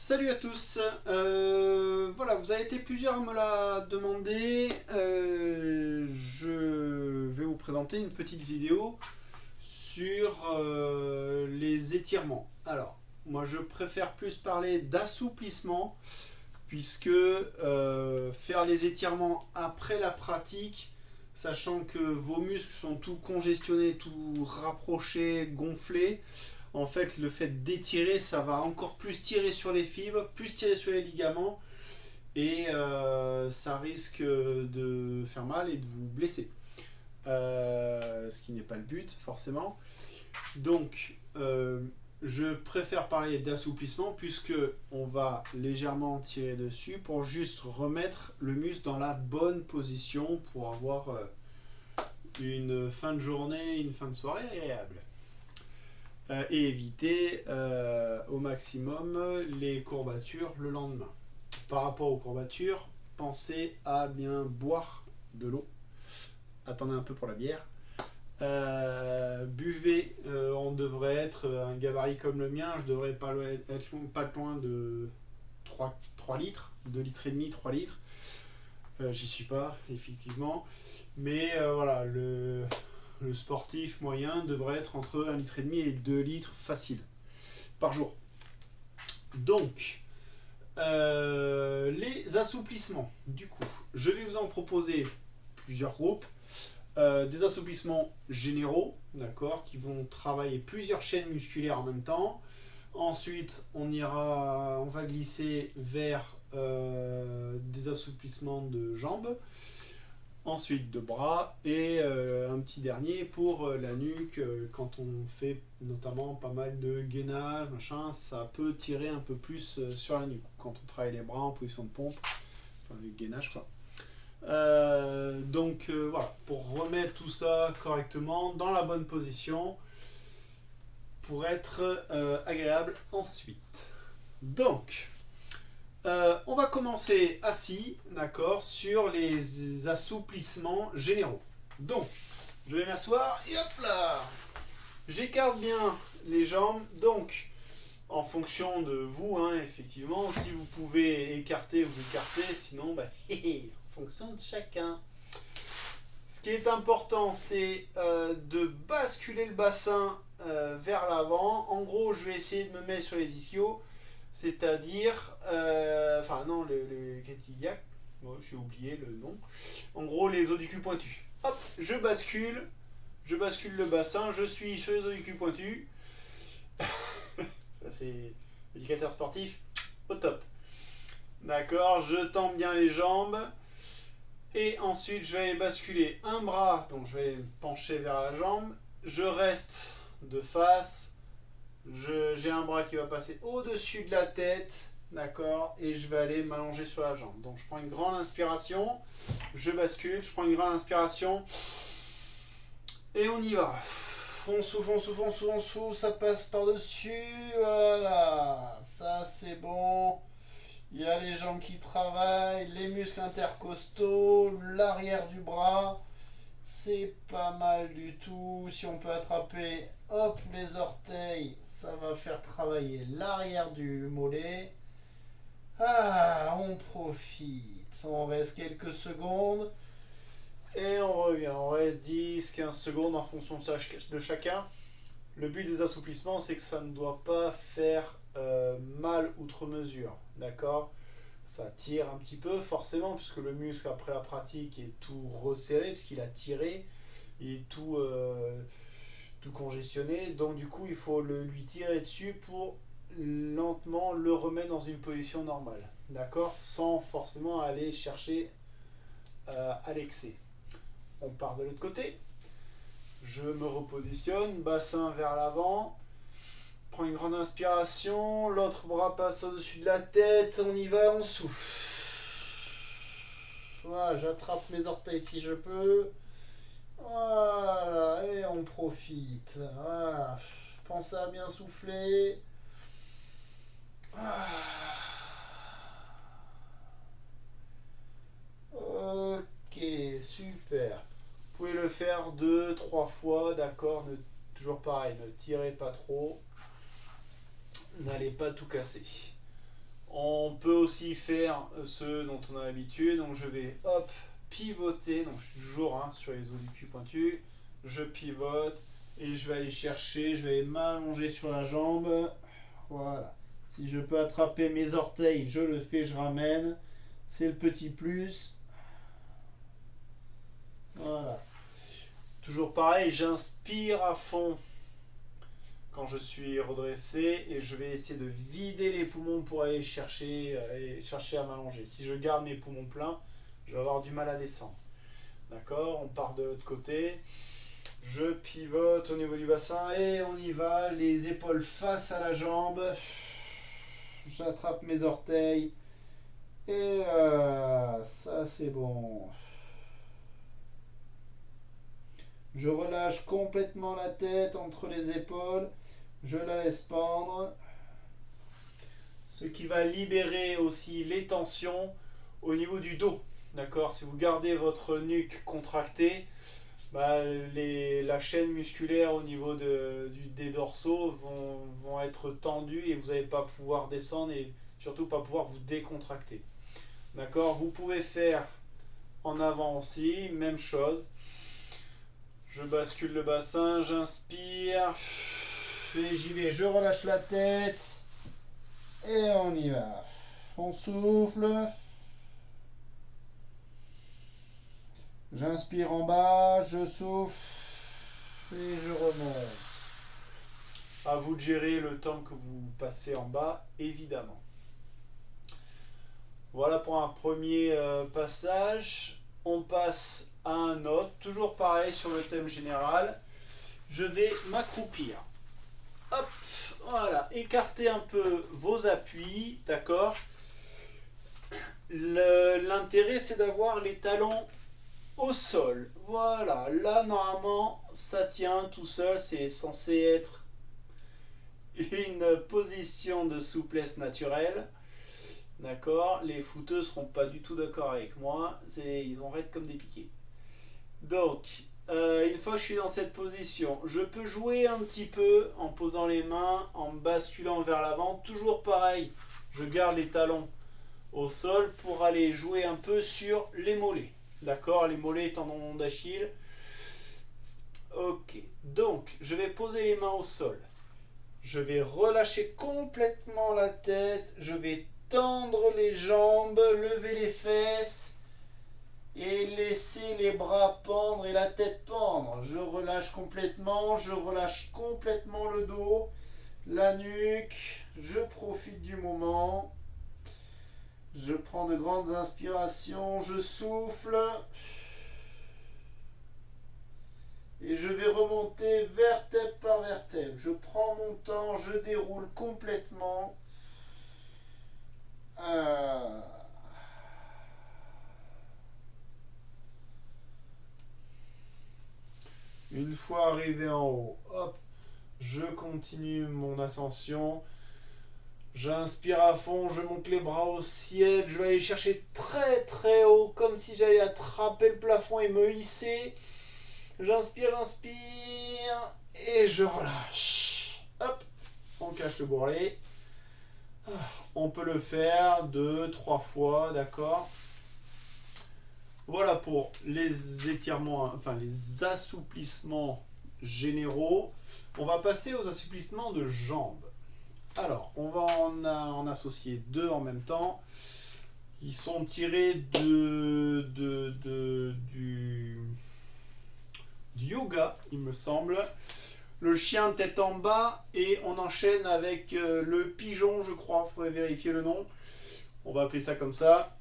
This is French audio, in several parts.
Salut à tous. Voilà, vous avez été plusieurs à me la demander. Je vais vous présenter une petite vidéo sur les étirements. Alors, moi je préfère plus parler d'assouplissement puisque faire les étirements après la pratique, sachant que vos muscles sont tout congestionnés, tout rapprochés, gonflés, en fait, le fait d'étirer, ça va encore plus tirer sur les fibres, plus tirer sur les ligaments, et ça risque de faire mal et de vous blesser. Ce qui n'est pas le but, forcément. Donc, je préfère parler d'assouplissement, puisque on va légèrement tirer dessus pour juste remettre le muscle dans la bonne position pour avoir une fin de journée, une fin de soirée agréable. Et éviter au maximum les courbatures le lendemain. Par rapport aux courbatures, pensez à bien boire de l'eau. Attendez un peu pour la bière. Buvez, on devrait être un gabarit comme le mien, je devrais pas être pas loin de 3 litres, 2 litres et demi, 3 litres. J'y suis pas, effectivement. Mais voilà, le sportif moyen devrait être entre 1,5 litre et 2 litres facile par jour. Donc, les assouplissements, du coup, je vais vous en proposer plusieurs groupes. Des assouplissements généraux, d'accord, qui vont travailler plusieurs chaînes musculaires en même temps. Ensuite, on va glisser vers des assouplissements de jambes. Ensuite de bras et un petit dernier pour la nuque, quand on fait notamment pas mal de gainage, machin, ça peut tirer un peu plus sur la nuque quand on travaille les bras en position de pompe, enfin du gainage quoi. Donc voilà, pour remettre tout ça correctement dans la bonne position pour être agréable ensuite. Donc on va commencer assis, d'accord, sur les assouplissements généraux. Donc, je vais m'asseoir et hop là, j'écarte bien les jambes. Donc, en fonction de vous, hein, effectivement, si vous pouvez écarter, vous écartez, sinon, en fonction de chacun. Ce qui est important, c'est de basculer le bassin vers l'avant. En gros, je vais essayer de me mettre sur les ischios. C'est-à-dire, enfin non, le cardiaque, bon, j'ai oublié le nom. En gros, les os du cul pointus. Hop, je bascule le bassin, je suis sur les os du cul pointus. Ça c'est l'éducateur sportif, au top. D'accord, je tends bien les jambes. Et ensuite, je vais basculer un bras, donc je vais me pencher vers la jambe. Je reste de face. J'ai un bras qui va passer au-dessus de la tête, d'accord, et je vais aller m'allonger sur la jambe. Donc je prends une grande inspiration, je bascule, je prends une grande inspiration, et on y va. On souffle, on souffle, on souffle, on souffle, ça passe par-dessus, voilà, ça c'est bon. Il y a les jambes qui travaillent, les muscles intercostaux, l'arrière du bras. C'est pas mal du tout. Si on peut attraper, hop, les orteils, ça va faire travailler l'arrière du mollet. Ah, on profite. On reste quelques secondes. Et on revient. On reste 10, 15 secondes en fonction de chacun. Le but des assouplissements, c'est que ça ne doit pas faire mal outre mesure. D'accord ? Ça tire un petit peu, forcément, puisque le muscle, après la pratique, est tout resserré, puisqu'il a tiré, il est tout congestionné. Donc, du coup, il faut lui tirer dessus pour lentement le remettre dans une position normale. D'accord ? Sans forcément aller chercher à l'excès. On part de l'autre côté. Je me repositionne, bassin vers l'avant. Prends une grande inspiration, l'autre bras passe au-dessus de la tête, on y va, on souffle. Voilà, j'attrape mes orteils si je peux. Voilà, et on profite. Voilà. Pensez à bien souffler. Ok, super. Vous pouvez le faire 2, 3 fois, d'accord. Toujours pareil, ne tirez pas trop. N'allez pas tout casser. On peut aussi faire ceux dont on a l'habitude. Donc je vais hop pivoter. Donc je suis toujours sur les os du cul pointu. Je pivote et je vais aller chercher. Je vais m'allonger sur la jambe. Voilà. Si je peux attraper mes orteils, je le fais, je ramène. C'est le petit plus. Voilà. Toujours pareil, j'inspire à fond quand je suis redressé et je vais essayer de vider les poumons pour aller chercher à m'allonger. Si je garde mes poumons pleins, je vais avoir du mal à descendre. D'accord, on part de l'autre côté. Je pivote au niveau du bassin et on y va. Les épaules face à la jambe. J'attrape mes orteils. Et ça c'est bon. Je relâche complètement la tête entre les épaules. Je la laisse pendre. Ce qui va libérer aussi les tensions au niveau du dos. D'accord? Si vous gardez votre nuque contractée, la chaîne musculaire au niveau des dorsaux vont être tendues et vous n'allez pas pouvoir descendre et surtout pas pouvoir vous décontracter. D'accord? Vous pouvez faire en avant aussi, même chose. Je bascule le bassin, j'inspire. Et j'y vais, je relâche la tête. Et on y va. On souffle. J'inspire en bas, je souffle. Et je remonte. À vous de gérer le temps que vous passez en bas, évidemment. Voilà pour un premier passage. On passe à un autre. Toujours pareil sur le thème général. Je vais m'accroupir. Hop, voilà, écartez un peu vos appuis, d'accord. L'intérêt c'est d'avoir les talons au sol. Voilà, là normalement ça tient tout seul, c'est censé être une position de souplesse naturelle. D'accord, les footeux seront pas du tout d'accord avec moi, ils ont raide comme des piquets. Donc, une fois que je suis dans cette position, je peux jouer un petit peu en posant les mains, en basculant vers l'avant. Toujours pareil, je garde les talons au sol pour aller jouer un peu sur les mollets. D'accord, les mollets tendons d'Achille. Ok, donc je vais poser les mains au sol. Je vais relâcher complètement la tête. Je vais tendre les jambes, lever les fesses. Et laisser les bras pendre et la tête pendre. Je relâche complètement le dos, la nuque. Je profite du moment. Je prends de grandes inspirations, je souffle. Et je vais remonter vertèbre par vertèbre. Je prends mon temps, je déroule complètement. Une fois arrivé en haut, hop, je continue mon ascension. J'inspire à fond, je monte les bras au ciel. Je vais aller chercher très très haut, comme si j'allais attraper le plafond et me hisser. J'inspire et je relâche. Hop, on cache le bourrelet. On peut le faire 2-3 fois, d'accord. Voilà pour les étirements, enfin les assouplissements généraux. On va passer aux assouplissements de jambes. Alors, on va en associer deux en même temps. Ils sont tirés du yoga, il me semble. Le chien tête en bas et on enchaîne avec le pigeon, je crois. Il faudrait vérifier le nom. On va appeler ça comme ça.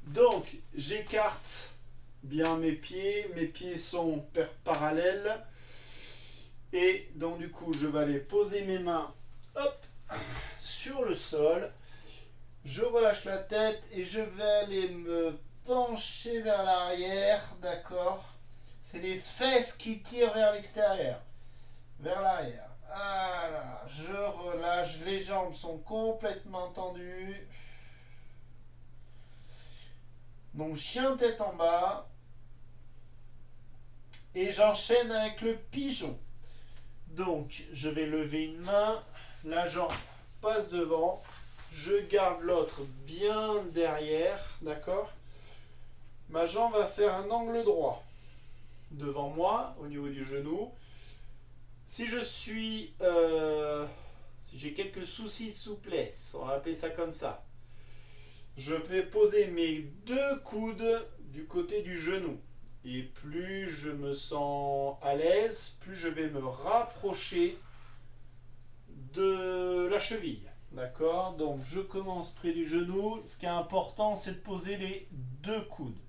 Donc, j'écarte bien mes pieds. Mes pieds sont parallèles. Et donc, du coup, je vais aller poser mes mains sur le sol. Je relâche la tête et je vais aller me pencher vers l'arrière. D'accord ? C'est les fesses qui tirent vers l'extérieur. Vers l'arrière. Voilà. Je relâche. Les jambes sont complètement tendues. Donc chien tête en bas. Et j'enchaîne avec le pigeon. Donc je vais lever une main. La jambe passe devant. je garde l'autre bien derrière, d'accord? Ma jambe va faire un angle droit devant moi, au niveau du genou. Si si j'ai quelques soucis de souplesse, on va appeler ça comme ça, je vais poser mes deux coudes du côté du genou. Et plus je me sens à l'aise, plus je vais me rapprocher de la cheville. D'accord? Donc je commence près du genou. Ce qui est important, c'est de poser les deux coudes.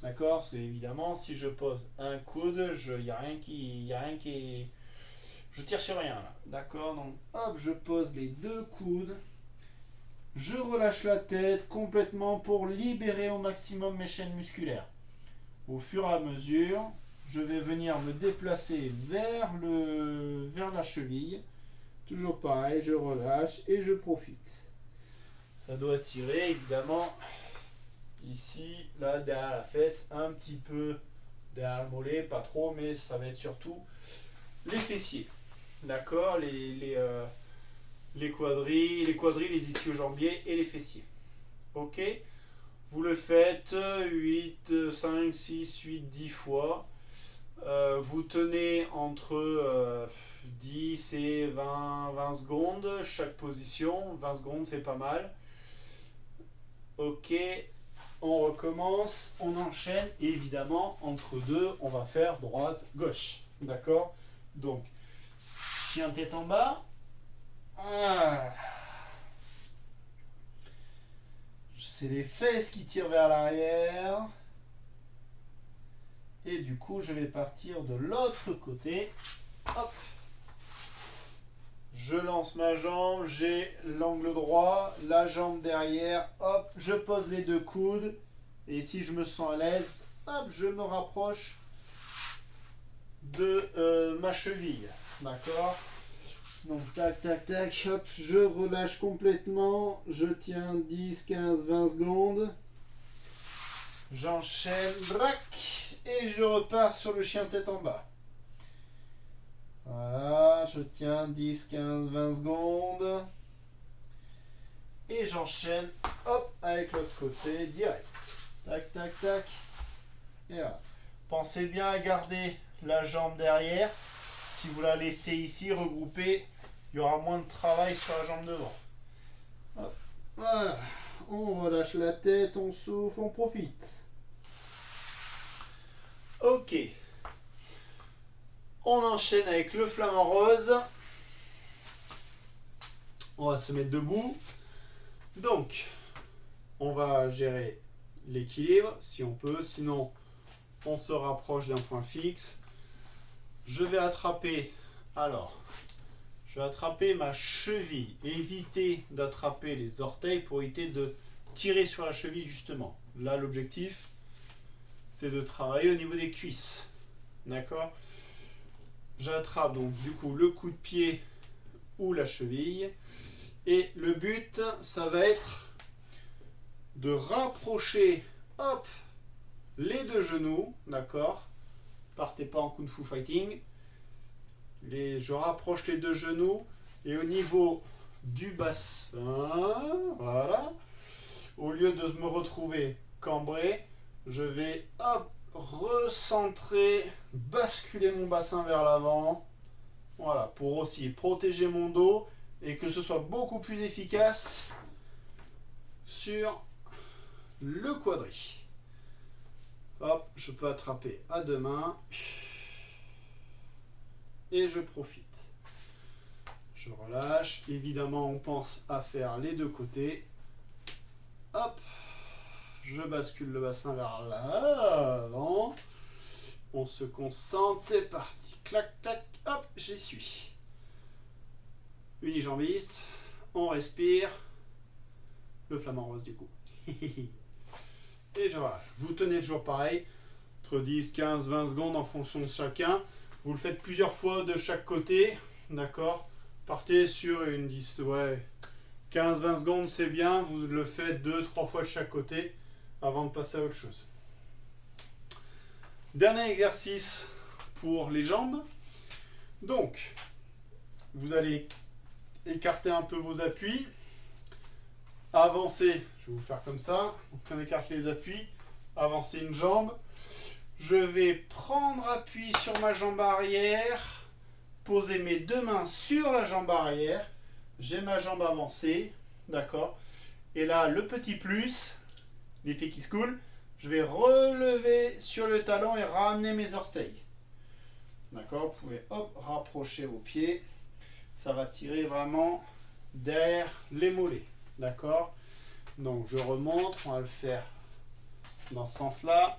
D'accord? Parce que évidemment, si je pose un coude, il n'y a rien qui. Je tire sur rien là. D'accord? Donc hop, je pose les deux coudes. Je relâche la tête complètement pour libérer au maximum mes chaînes musculaires. Au fur et à mesure, je vais venir me déplacer vers la cheville. Toujours pareil, je relâche et je profite. Ça doit tirer évidemment ici, là, derrière la fesse, un petit peu derrière le mollet, pas trop, mais ça va être surtout les fessiers. D'accord? Les quadrilles, les ischio-jambiers et les fessiers. Ok? Vous le faites 8, 5, 6, 8, 10 fois. Vous tenez entre 10 et 20 secondes chaque position. 20 secondes, c'est pas mal. Ok, on recommence, on enchaîne. Et évidemment, entre deux, on va faire droite-gauche. D'accord? Donc, chien tête en bas. Ah. C'est les fesses qui tirent vers l'arrière. Et du coup, je vais partir de l'autre côté. Hop. Je lance ma jambe, j'ai l'angle droit, la jambe derrière. Hop, je pose les deux coudes. Et si je me sens à l'aise, hop, je me rapproche de ma cheville. D'accord? Donc, tac, tac, tac, hop, je relâche complètement. Je tiens 10, 15, 20 secondes. J'enchaîne, brac, et je repars sur le chien tête en bas. Voilà, je tiens 10, 15, 20 secondes. Et j'enchaîne, hop, avec l'autre côté, direct. Tac, tac, tac. Et voilà. Pensez bien à garder la jambe derrière. Si vous la laissez ici regroupée, il y aura moins de travail sur la jambe devant. Hop. Voilà. On relâche la tête, on souffle, on profite. Ok. On enchaîne avec le flamant rose. On va se mettre debout. Donc, on va gérer l'équilibre si on peut. Sinon, on se rapproche d'un point fixe. Je vais attraper. Alors, je vais attraper ma cheville. Éviter d'attraper les orteils pour éviter de tirer sur la cheville justement. Là, l'objectif, c'est de travailler au niveau des cuisses. D'accord? J'attrape donc du coup le coup de pied ou la cheville. Et le but, ça va être de rapprocher, hop, les deux genoux, d'accord? Partez pas en Kung Fu Fighting. Je rapproche les deux genoux et au niveau du bassin, voilà, au lieu de me retrouver cambré, je vais, hop, recentrer, basculer mon bassin vers l'avant, voilà, pour aussi protéger mon dos et que ce soit beaucoup plus efficace sur le quadri. Hop, je peux attraper à deux mains et je profite. Je relâche. Évidemment, on pense à faire les deux côtés. Hop, je bascule le bassin vers l'avant. On se concentre, c'est parti. Clac, clac, hop, j'y suis. Unijambiste, on respire. Le flamant rose du coup. Et je relâche. Vous tenez toujours pareil, entre 10, 15, 20 secondes en fonction de chacun. Vous le faites plusieurs fois de chaque côté, d'accord? Partez sur une 10, ouais, 15-20 secondes, c'est bien. Vous le faites 2-3 fois de chaque côté avant de passer à autre chose. Dernier exercice pour les jambes. Donc, vous allez écarter un peu vos appuis. avancer, je vais vous faire comme ça, donc on écarte les appuis, avancer une jambe, je vais prendre appui sur ma jambe arrière, poser mes deux mains sur la jambe arrière, j'ai ma jambe avancée, d'accord, et là le petit plus, l'effet qui se coule, je vais relever sur le talon et ramener mes orteils. D'accord, vous pouvez hop, rapprocher vos pieds. Ça va tirer vraiment derrière les mollets. D'accord, donc je remonte, on va le faire dans ce sens-là.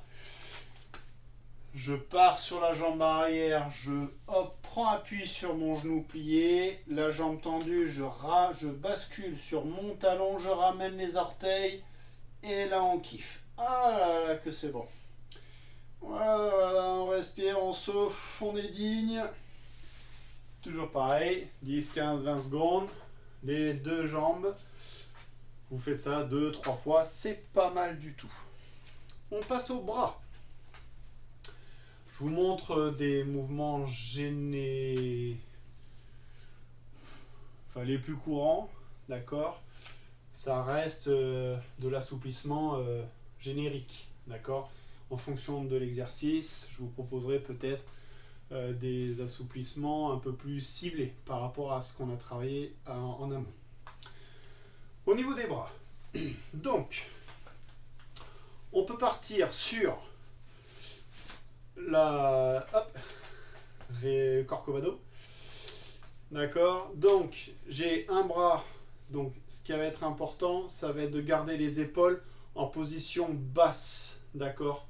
Je pars sur la jambe arrière, je hop, prends appui sur mon genou plié, la jambe tendue, je bascule sur mon talon, je ramène les orteils et là on kiffe. Ah là là que c'est bon. Voilà, voilà, on respire, on souffle, on est digne. Toujours pareil, 10, 15, 20 secondes, les deux jambes. Vous faites ça 2, 3 fois, c'est pas mal du tout. On passe au bras. Je vous montre des mouvements enfin les plus courants, d'accord. Ça reste de l'assouplissement générique, d'accord. En fonction de l'exercice, je vous proposerai peut-être des assouplissements un peu plus ciblés par rapport à ce qu'on a travaillé en amont. Au niveau des bras, donc, on peut partir sur la Corcovado. D'accord, donc j'ai un bras, donc ce qui va être important, ça va être de garder les épaules en position basse, d'accord,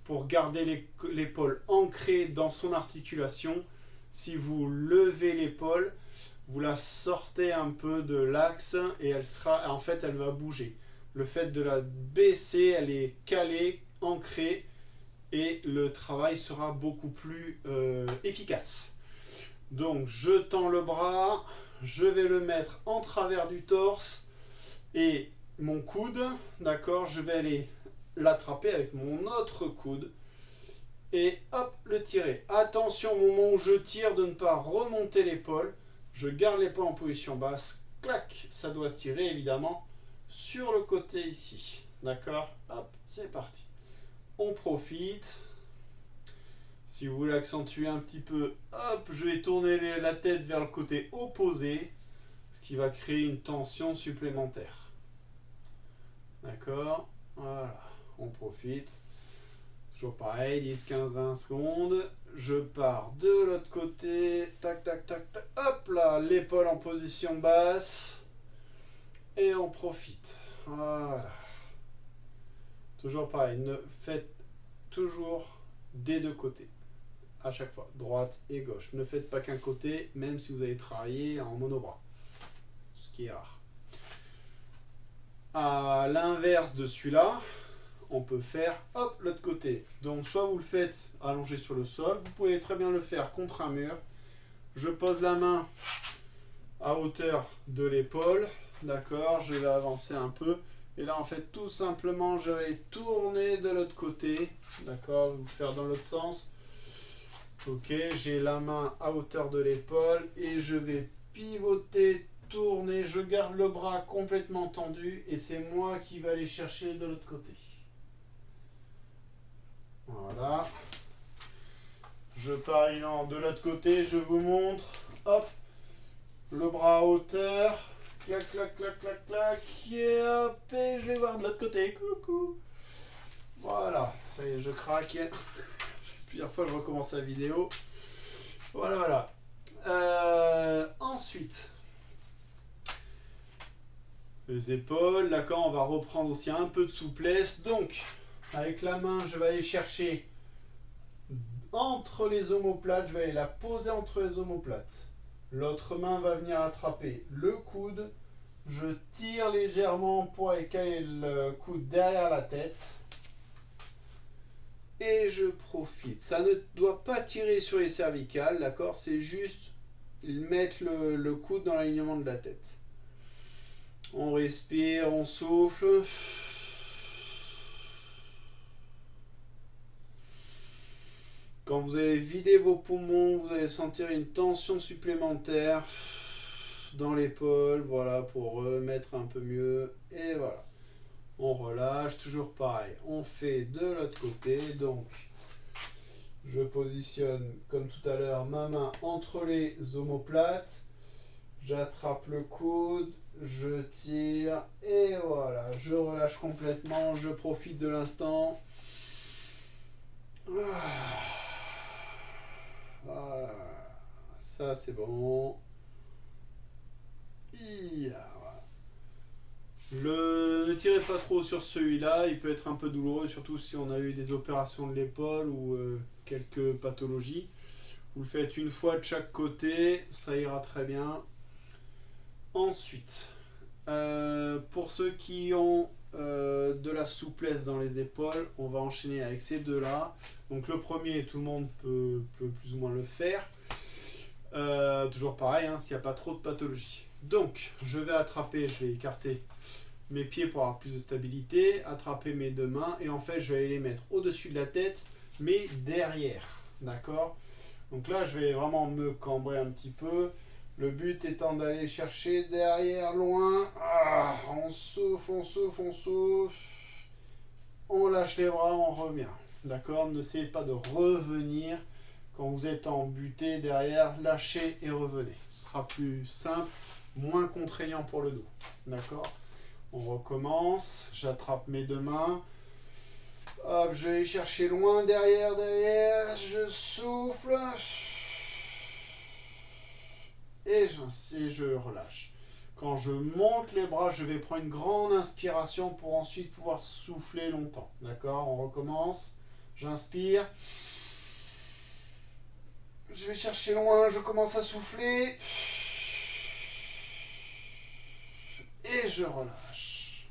pour garder l'épaule ancrée dans son articulation. Si vous levez l'épaule, vous la sortez un peu de l'axe et en fait elle va bouger. Le fait de la baisser, elle est calée, ancrée et le travail sera beaucoup plus efficace. Donc je tends le bras, je vais le mettre en travers du torse et mon coude, d'accord, je vais aller l'attraper avec mon autre coude et hop, le tirer. Attention au moment où je tire de ne pas remonter l'épaule, je garde l'épaule en position basse, clac, ça doit tirer évidemment sur le côté ici, d'accord, hop, c'est parti. On profite. Si vous voulez accentuer un petit peu, hop, je vais tourner la tête vers le côté opposé, ce qui va créer une tension supplémentaire. D'accord, voilà, on profite. Toujours pareil, 10, 15, 20 secondes. Je pars de l'autre côté, tac, tac, tac, tac, hop là, l'épaule en position basse. Et on profite. Voilà. Toujours pareil, faites toujours des deux côtés. À chaque fois, droite et gauche. Ne faites pas qu'un côté, même si vous allez travailler en monobras, ce qui est rare. À l'inverse de celui-là, on peut faire hop l'autre côté. Donc soit vous le faites allongé sur le sol, vous pouvez très bien le faire contre un mur. Je pose la main à hauteur de l'épaule, d'accord, je vais avancer un peu. Et là en fait tout simplement je vais tourner de l'autre côté, d'accord, vous faire dans l'autre sens. Ok, j'ai la main à hauteur de l'épaule et je vais pivoter, tourner, je garde le bras complètement tendu et c'est moi qui vais aller chercher de l'autre côté. Voilà. Je pars de l'autre côté, je vous montre. Hop, le bras à hauteur. Clac, clac, clac, clac, clac. Et hop, et je vais voir de l'autre côté. Coucou. Voilà, ça y est, je craque. Plusieurs fois je recommence la vidéo. Voilà, voilà. Ensuite, les épaules, d'accord, on va reprendre aussi un peu de souplesse. Donc, avec la main, je vais aller chercher entre les omoplates, je vais aller la poser entre les omoplates. L'autre main va venir attraper le coude. Je tire légèrement pour écaler le coude derrière la tête. Et je profite. Ça ne doit pas tirer sur les cervicales, d'accord? C'est juste mettre le coude dans l'alignement de la tête. On respire, on souffle. Quand vous allez vider vos poumons, vous allez sentir une tension supplémentaire dans l'épaule, voilà, pour remettre un peu mieux. Et voilà. On relâche, toujours pareil. On fait de l'autre côté, donc je positionne comme tout à l'heure ma main entre les omoplates. J'attrape le coude, je tire et voilà, je relâche complètement, je profite de l'instant. Voilà, ça c'est bon. Ne tirez pas trop sur celui-là, il peut être un peu douloureux, surtout si on a eu des opérations de l'épaule ou quelques pathologies. Vous le faites une fois de chaque côté, ça ira très bien. Ensuite, pour ceux qui ont de la souplesse dans les épaules, on va enchaîner avec ces deux-là. Donc le premier, tout le monde peut plus ou moins le faire. Toujours pareil, hein, s'il n'y a pas trop de pathologie. Donc, je vais attraper, je vais écarter mes pieds pour avoir plus de stabilité, attraper mes deux mains, et en fait, je vais les mettre au-dessus de la tête, mais derrière. D'accord? Donc là, je vais vraiment me cambrer un petit peu. Le but étant d'aller chercher derrière, loin. On souffle, on souffle, on souffle. On lâche les bras, on revient. D'accord? N'essayez pas de revenir. Quand vous êtes en butée derrière, lâchez et revenez. Ce sera plus simple, moins contraignant pour le dos. D'accord? On recommence. J'attrape mes deux mains. Hop, je vais chercher loin derrière. Je souffle. Et je relâche. Quand je monte les bras, je vais prendre une grande inspiration pour ensuite pouvoir souffler longtemps. D'accord? On recommence. J'inspire. Je vais chercher loin, je commence à souffler. Et je relâche.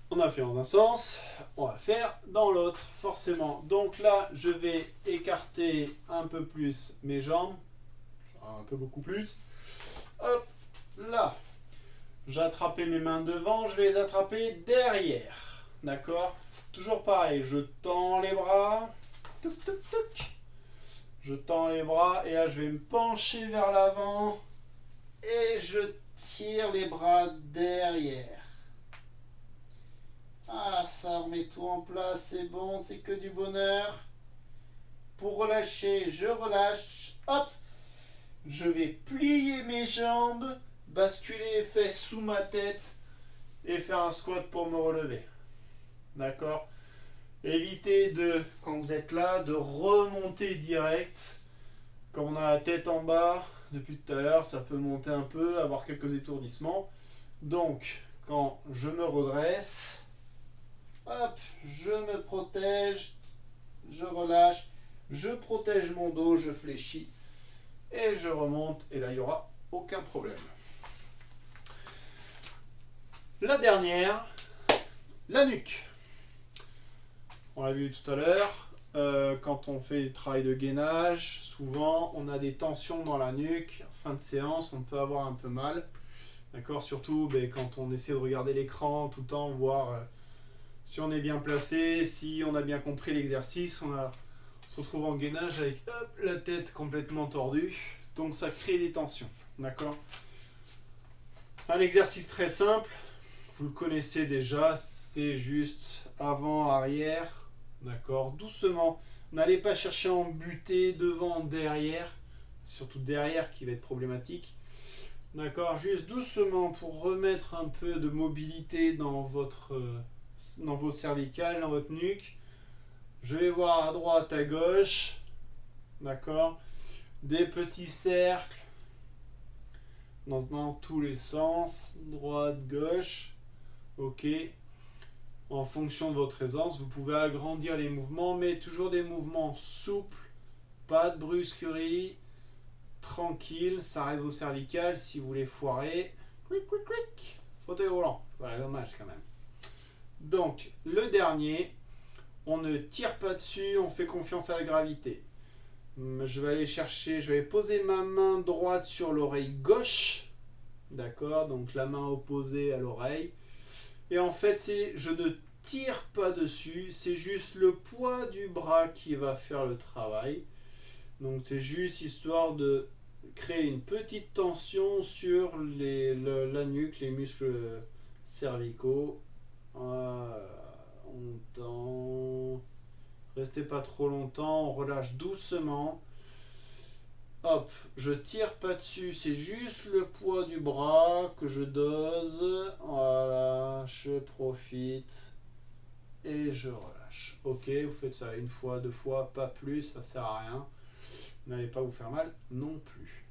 On a fait dans un sens, on va faire dans l'autre, forcément. Donc là, je vais écarter un peu plus mes jambes. Un peu beaucoup plus. Hop, là. J'ai attrapé mes mains devant, je vais les attraper derrière. D'accord? Toujours pareil, je tends les bras. Touc, touc, touc. Je tends les bras et là je vais me pencher vers l'avant et je tire les bras derrière. Ça remet tout en place, c'est bon, c'est que du bonheur. Pour relâcher, je relâche. Hop, je vais plier mes jambes, basculer les fesses sous ma tête et faire un squat pour me relever. D'accord? Évitez de, quand vous êtes là, de remonter direct. Quand on a la tête en bas, depuis tout à l'heure, ça peut monter un peu, avoir quelques étourdissements. Donc, quand je me redresse, hop, je me protège, je relâche, je protège mon dos, je fléchis et je remonte. Et là, il n'y aura aucun problème. La dernière, la nuque. On l'a vu tout à l'heure. Quand on fait du travail de gainage, souvent on a des tensions dans la nuque. En fin de séance, on peut avoir un peu mal. D'accord? Surtout quand on essaie de regarder l'écran tout le temps, voir si on est bien placé, si on a bien compris l'exercice. On se retrouve en gainage avec la tête complètement tordue. Donc ça crée des tensions. D'accord? Un exercice très simple, vous le connaissez déjà, c'est juste avant, arrière. D'accord, doucement. N'allez pas chercher à en buter devant, derrière. Surtout derrière qui va être problématique. D'accord, juste doucement pour remettre un peu de mobilité dans vos cervicales, dans votre nuque. Je vais voir à droite, à gauche. D'accord, des petits cercles dans tous les sens. Droite, gauche. Ok. En fonction de votre aisance, vous pouvez agrandir les mouvements, mais toujours des mouvements souples, pas de brusquerie, tranquille, ça arrête vos cervicales si vous les foirez. Quick, quick, quick. Fauteuil roulant, ouais, dommage quand même. Donc, le dernier, on ne tire pas dessus, on fait confiance à la gravité. Je vais aller chercher, je vais poser ma main droite sur l'oreille gauche, d'accord, donc la main opposée à l'oreille. Et en fait, je ne tire pas dessus, c'est juste le poids du bras qui va faire le travail. Donc c'est juste histoire de créer une petite tension sur la nuque, les muscles cervicaux. Voilà. On tend. Restez pas trop longtemps, on relâche doucement. Hop, je tire pas dessus, c'est juste le poids du bras que je dose. Voilà, je profite et je relâche. Ok, vous faites ça une fois, deux fois, pas plus, ça sert à rien. N'allez pas vous faire mal non plus.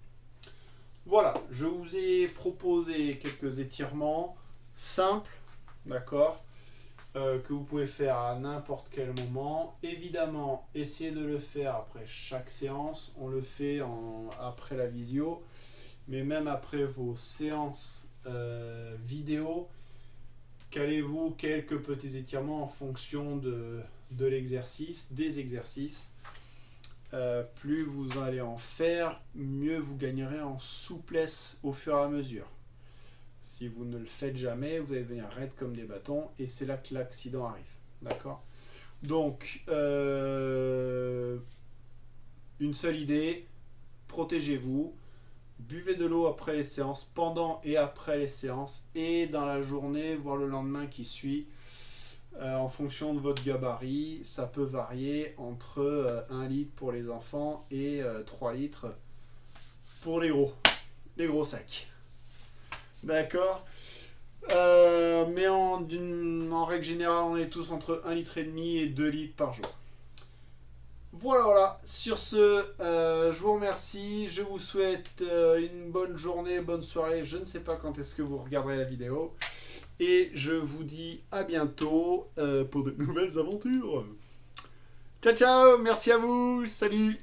Voilà, je vous ai proposé quelques étirements simples, d'accord, que vous pouvez faire à n'importe quel moment. Évidemment, essayez de le faire après chaque séance. On le fait après la visio, mais même après vos séances vidéo, calez-vous quelques petits étirements en fonction de l'exercice, des exercices. Plus vous allez en faire, mieux vous gagnerez en souplesse au fur et à mesure. Si vous ne le faites jamais, vous allez devenir raide comme des bâtons et c'est là que l'accident arrive. D'accord? Donc, une seule idée, protégez-vous, buvez de l'eau après les séances, pendant et après les séances, et dans la journée, voire le lendemain qui suit. En fonction de votre gabarit, ça peut varier entre 1 litre pour les enfants et 3 litres pour les gros sacs. D'accord. Mais en règle générale, on est tous entre 1,5 litre et 2 litres par jour. Voilà. Sur ce, je vous remercie. Je vous souhaite une bonne journée, bonne soirée. Je ne sais pas quand est-ce que vous regarderez la vidéo. Et je vous dis à bientôt pour de nouvelles aventures. Ciao, ciao. Merci à vous. Salut.